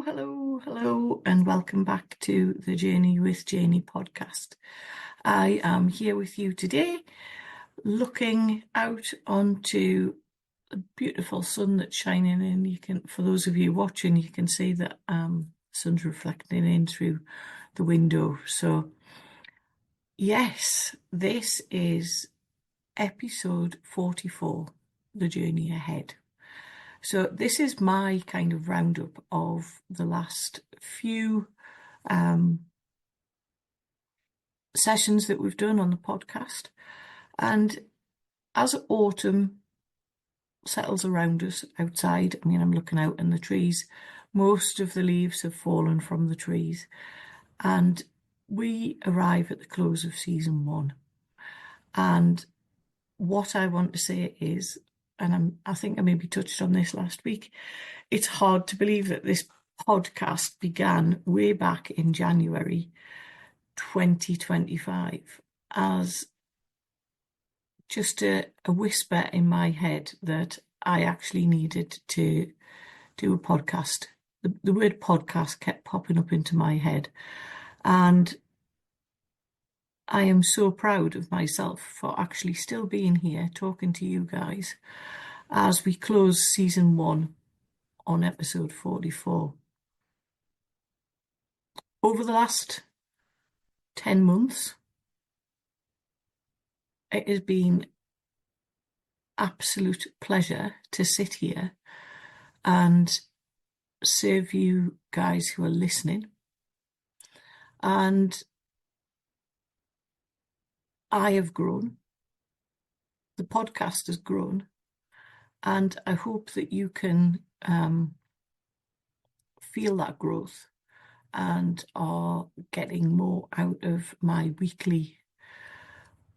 Hello, and welcome back to the Journey with Janey podcast. I am here with you today, looking out onto the beautiful sun that's shining in. You can, for those of you watching, you can see that the sun's reflecting in through the window. So, yes, this is episode 44, The Journey Ahead. So this is my kind of roundup of the last few sessions that we've done on the podcast. And as autumn settles around us outside, I mean, I'm looking out in the trees, most of the leaves have fallen from the trees. And we arrive at the close of season 1. And what I want to say is, and I think I maybe touched on this last week, it's hard to believe that this podcast began way back in January 2025 as just a whisper in my head that I actually needed to do a podcast. The word podcast kept popping up into my head, and I am so proud of myself for actually still being here talking to you guys as we close season 1 on episode 44. Over the last 10 months, it has been absolute pleasure to sit here and serve you guys who are listening. And I have grown. The podcast has grown. And I hope that you can feel that growth and are getting more out of my weekly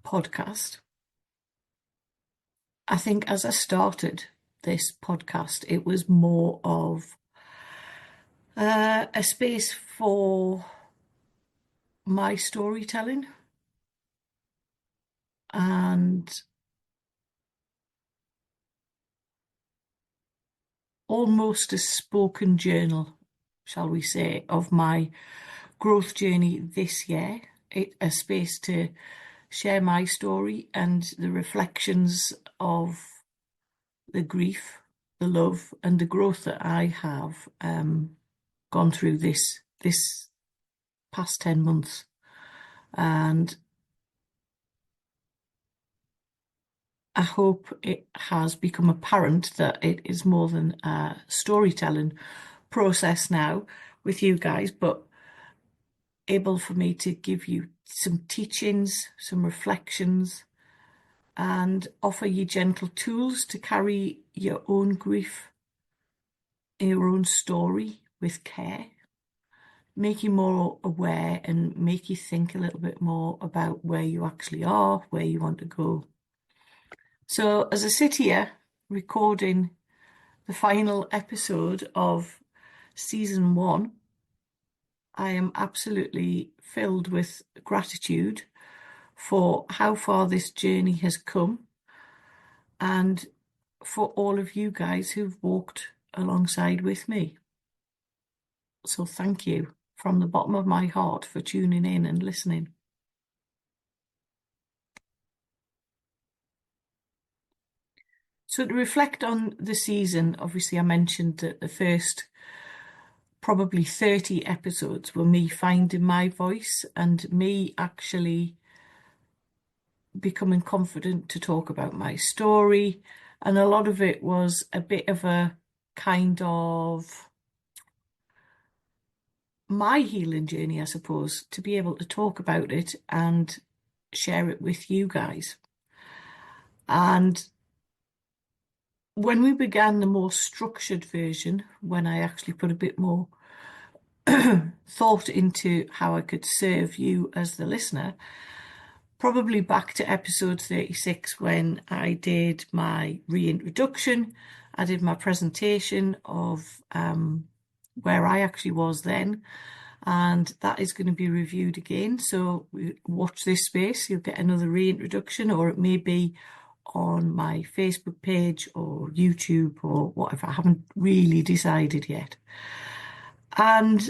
podcast. I think as I started this podcast, it was more of a space for my storytelling and almost a spoken journal, shall we say, of my growth journey this year. A space to share my story and the reflections of the grief, the love, and the growth that I have gone through this past 10 months. And I hope it has become apparent that it is more than a storytelling process now with you guys, but able for me to give you some teachings, some reflections, and offer you gentle tools to carry your own grief, your own story with care, make you more aware and make you think a little bit more about where you actually are, where you want to go. So as I sit here recording the final episode of season 1, I am absolutely filled with gratitude for how far this journey has come and for all of you guys who've walked alongside with me. So thank you from the bottom of my heart for tuning in and listening. So to reflect on the season, obviously I mentioned that the first probably 30 episodes were me finding my voice and me actually becoming confident to talk about my story. And a lot of it was a bit of a kind of my healing journey, I suppose, to be able to talk about it and share it with you guys. And when we began the more structured version, when I actually put a bit more thought into how I could serve you as the listener, probably back to episode 36 when I did my reintroduction, I did my presentation of where I actually was then, and that is going to be reviewed again. So watch this space, you'll get another reintroduction, or it may be on my Facebook page or YouTube or whatever. I haven't really decided yet. And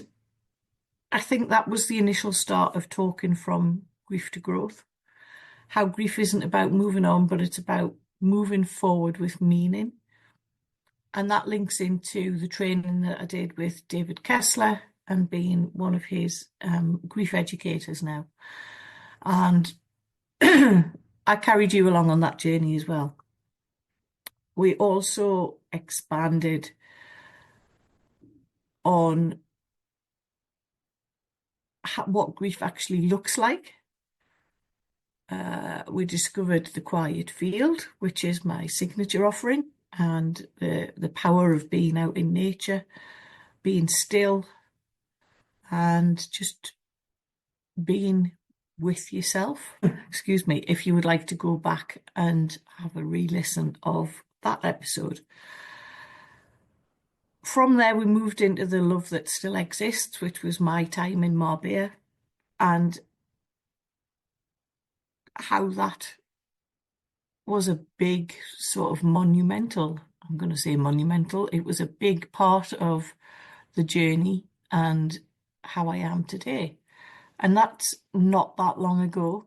I think that was the initial start of talking from grief to growth. How grief isn't about moving on, but it's about moving forward with meaning. And that links into the training that I did with David Kessler and being one of his grief educators now. And I carried you along on that journey as well. We also expanded on what grief actually looks like. We discovered the quiet field, which is my signature offering, and the power of being out in nature, being still, and just being with yourself. Excuse me, if you would like to go back and have a re-listen of that episode. From there, we moved into the love that still exists, which was my time in Marbella, and how that was a big sort of monumental, I'm going to say monumental, it was a big part of the journey and how I am today. And that's not that long ago.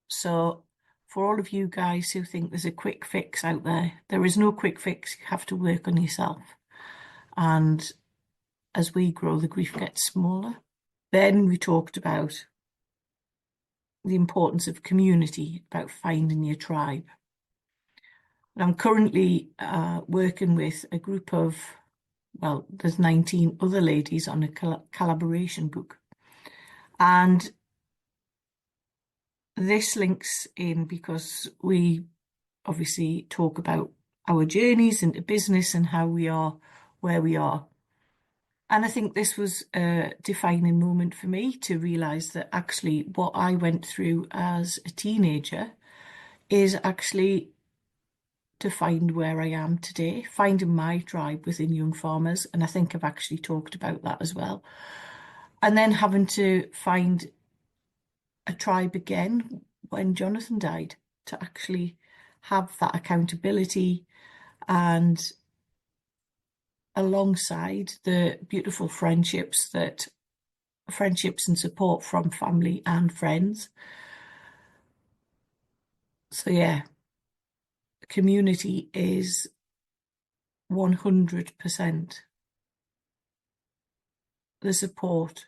So for all of you guys who think there's a quick fix out there, there is no quick fix. You have to work on yourself. And as we grow, the grief gets smaller. Then we talked about the importance of community, about finding your tribe. And I'm currently working with a group of, well, there's 19 other ladies on a collaboration book. And this links in because we obviously talk about our journeys into business and how we are where we are. And I think this was a defining moment for me to realise that actually what I went through as a teenager is actually to find where I am today, finding my tribe within young farmers. And I think I've actually talked about that as well. And then having to find a tribe again when Jonathan died, to actually have that accountability and alongside the beautiful friendships and support from family and friends. So yeah, community is 100% the support,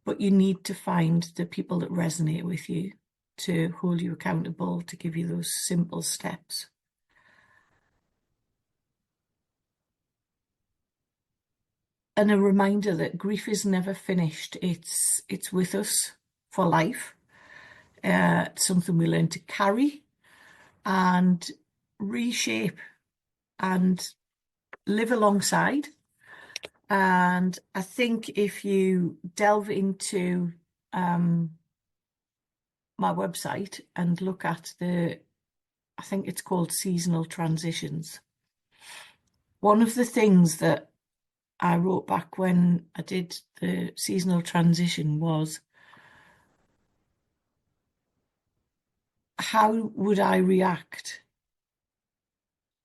but you need to find the people that resonate with you to hold you accountable, to give you those simple steps. And a reminder that grief is never finished. It's with us for life. It's something we learn to carry and reshape and live alongside. And I think if you delve into my website and look at I think it's called seasonal transitions. One of the things that I wrote back when I did the seasonal transition was, how would I react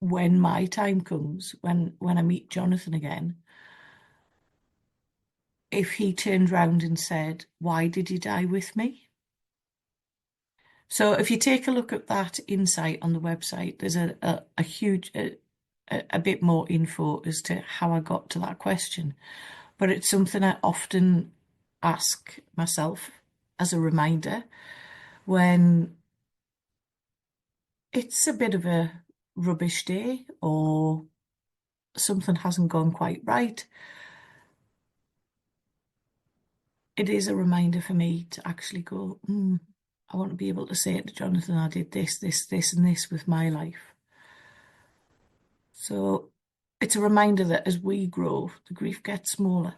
when my time comes, when I meet Jonathan again, if he turned round and said, "Why did you die with me?" So if you take a look at that insight on the website, there's a huge, a bit more info as to how I got to that question. But it's something I often ask myself as a reminder when it's a bit of a rubbish day or something hasn't gone quite right. It is a reminder for me to actually go, I want to be able to say it to Jonathan, I did this, this, this, and this with my life. So it's a reminder that as we grow, the grief gets smaller.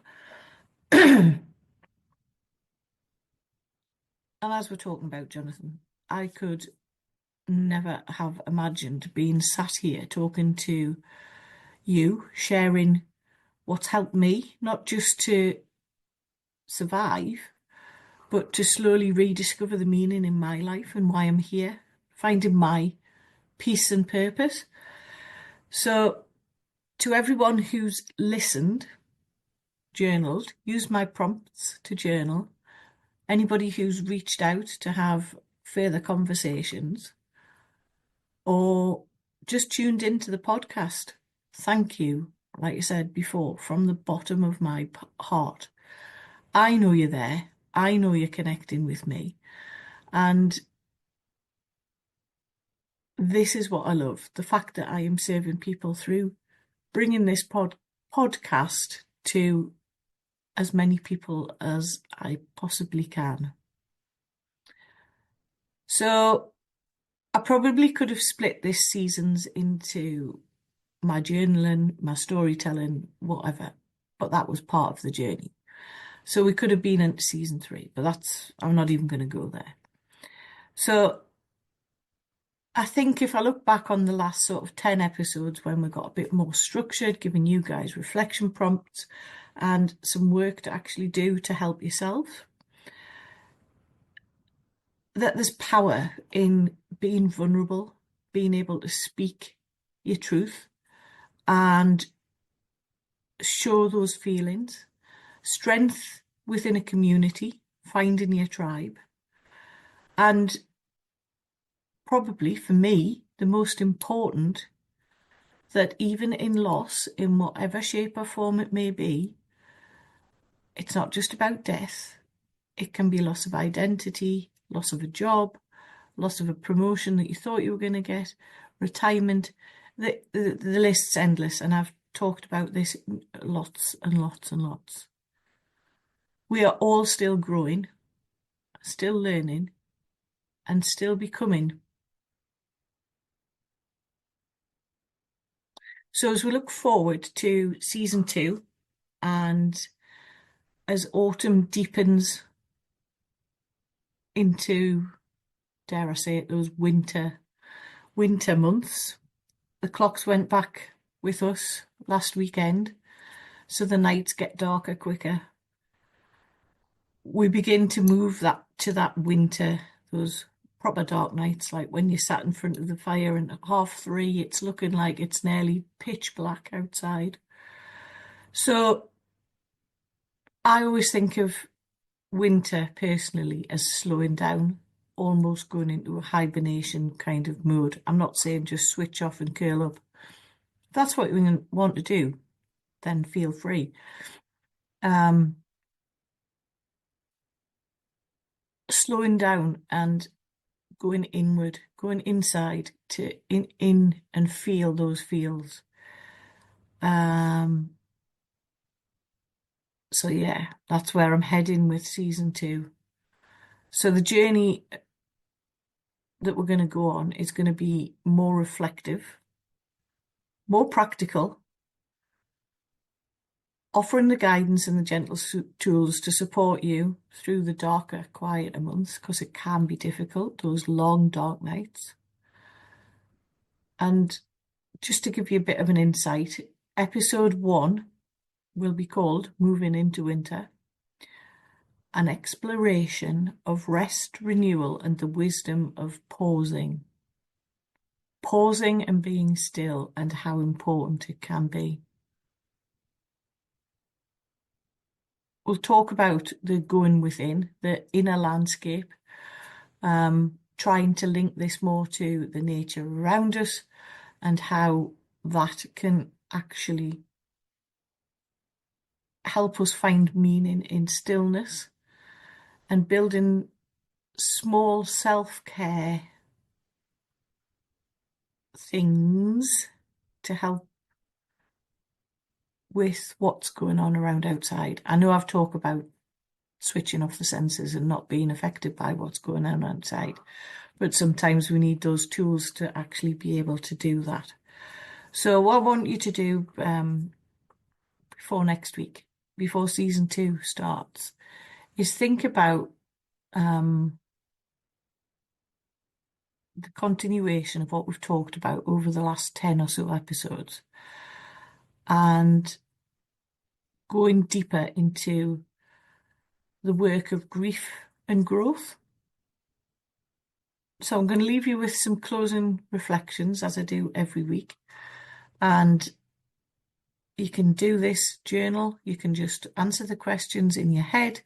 And as we're talking about Jonathan, I could never have imagined being sat here talking to you, sharing what's helped me, not just to survive, but to slowly rediscover the meaning in my life and why I'm here, finding my peace and purpose. So to everyone who's listened, journaled, used my prompts to journal, anybody who's reached out to have further conversations, or just tuned into the podcast, thank you. Like I said before, from the bottom of my heart. I know you're there. I know you're connecting with me. And this is what I love. The fact that I am serving people through bringing this podcast to as many people as I possibly can. So I probably could have split this seasons into my journaling, my storytelling, whatever, but that was part of the journey. So we could have been into season 3, but I'm not even going to go there. So I think if I look back on the last sort of 10 episodes when we got a bit more structured, giving you guys reflection prompts and some work to actually do to help yourself, that there's power in being vulnerable, being able to speak your truth and show those feelings, strength within a community, finding your tribe, and probably for me, the most important, that even in loss, in whatever shape or form it may be, it's not just about death. It can be loss of identity, loss of a job, loss of a promotion that you thought you were going to get, retirement. The list's endless, and I've talked about this lots and lots and lots. We are all still growing, still learning, and still becoming. So as we look forward to season 2, and as autumn deepens into, dare I say it, those winter months, the clocks went back with us last weekend, so the nights get darker quicker. We begin to move to that winter, those proper dark nights, like when you're sat in front of the fire and at 3:30, it's looking like it's nearly pitch black outside. So I always think of winter personally as slowing down, almost going into a hibernation kind of mode. I'm not saying just switch off and curl up. If that's what you want to do, then feel free. Slowing down and going inward, going inside to in and feel those feels. So yeah, that's where I'm heading with season 2. So the journey that we're going to go on is going to be more reflective, more practical, offering the guidance and the gentle tools to support you through the darker, quieter months, because it can be difficult, those long, dark nights. And just to give you a bit of an insight, episode 1 will be called Moving into Winter, an exploration of rest, renewal, and the wisdom of pausing. Pausing and being still, and how important it can be. We'll talk about the going within, the inner landscape, trying to link this more to the nature around us and how that can actually help us find meaning in stillness, and building small self-care things to help with what's going on around outside. I know I've talked about switching off the senses and not being affected by what's going on outside, but sometimes we need those tools to actually be able to do that. So what I want you to do before next week, before season 2 starts, is think about the continuation of what we've talked about over the last 10 or so episodes, and going deeper into the work of grief and growth. So I'm going to leave you with some closing reflections, as I do every week, and You can do this journal. You can just answer the questions in your head,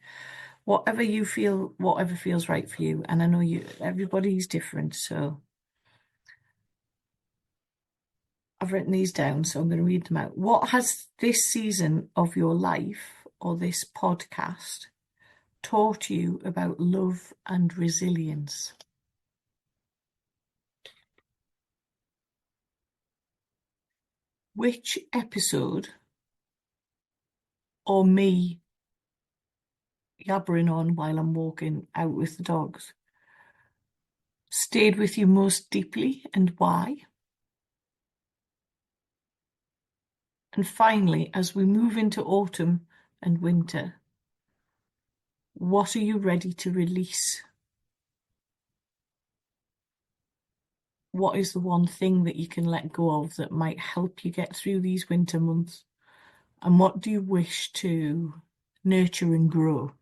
whatever you feel, whatever feels right for you. And I know everybody's different, so I've written these down, so I'm going to read them out. What has this season of your life or this podcast taught you about love and resilience? Which episode, or me yabbering on while I'm walking out with the dogs, stayed with you most deeply and why? And finally, as we move into autumn and winter, what are you ready to release? What is the one thing that you can let go of that might help you get through these winter months? And what do you wish to nurture and grow?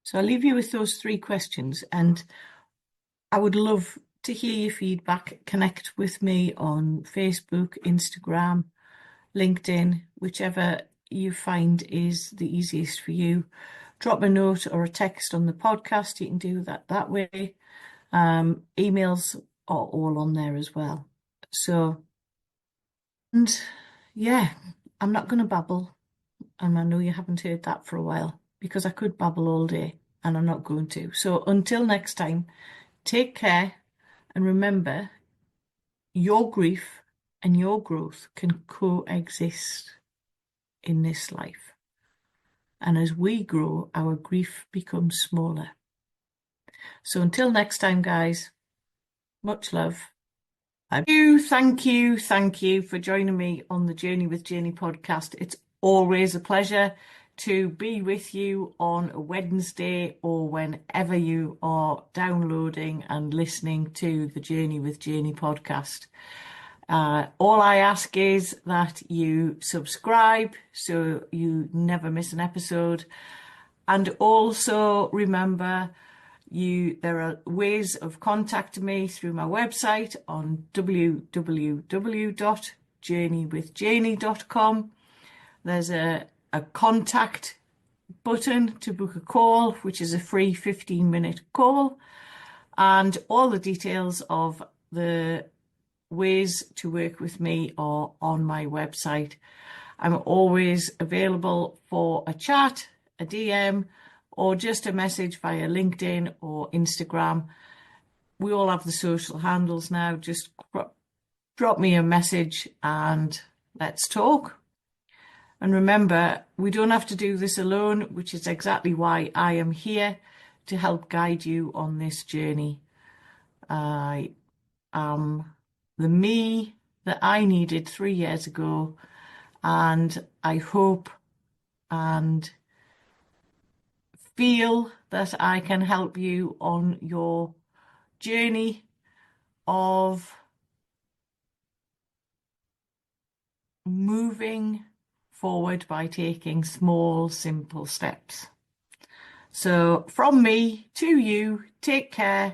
So I'll leave you with those 3 questions, and I would love to hear your feedback. Connect with me on Facebook, Instagram, LinkedIn, whichever you find is the easiest for you. Drop a note or a text on the podcast. You can do that way. Emails are all on there as well. So, and yeah, I'm not going to babble. And I know you haven't heard that for a while, because I could babble all day and I'm not going to. So until next time, take care, and remember, your grief and your growth can coexist in this life. And as we grow, our grief becomes smaller. So until next time, guys, much love. Thank you for joining me on the Journey with Janey podcast. It's always a pleasure to be with you on a Wednesday or whenever you are downloading and listening to the Journey with Janey podcast. All I ask is that you subscribe so you never miss an episode. And also remember, there are ways of contacting me through my website on www.journeywithjaney.com. There's a contact button to book a call, which is a free 15-minute call, and all the details of the ways to work with me are on my website. I'm always available for a chat, a DM, or just a message via LinkedIn or Instagram. We all have the social handles now. Just drop me a message and let's talk. And remember, we don't have to do this alone, which is exactly why I am here, to help guide you on this journey. I am the me that I needed 3 years ago, and I hope and feel that I can help you on your journey of moving forward by taking small, simple steps. So from me to you, take care.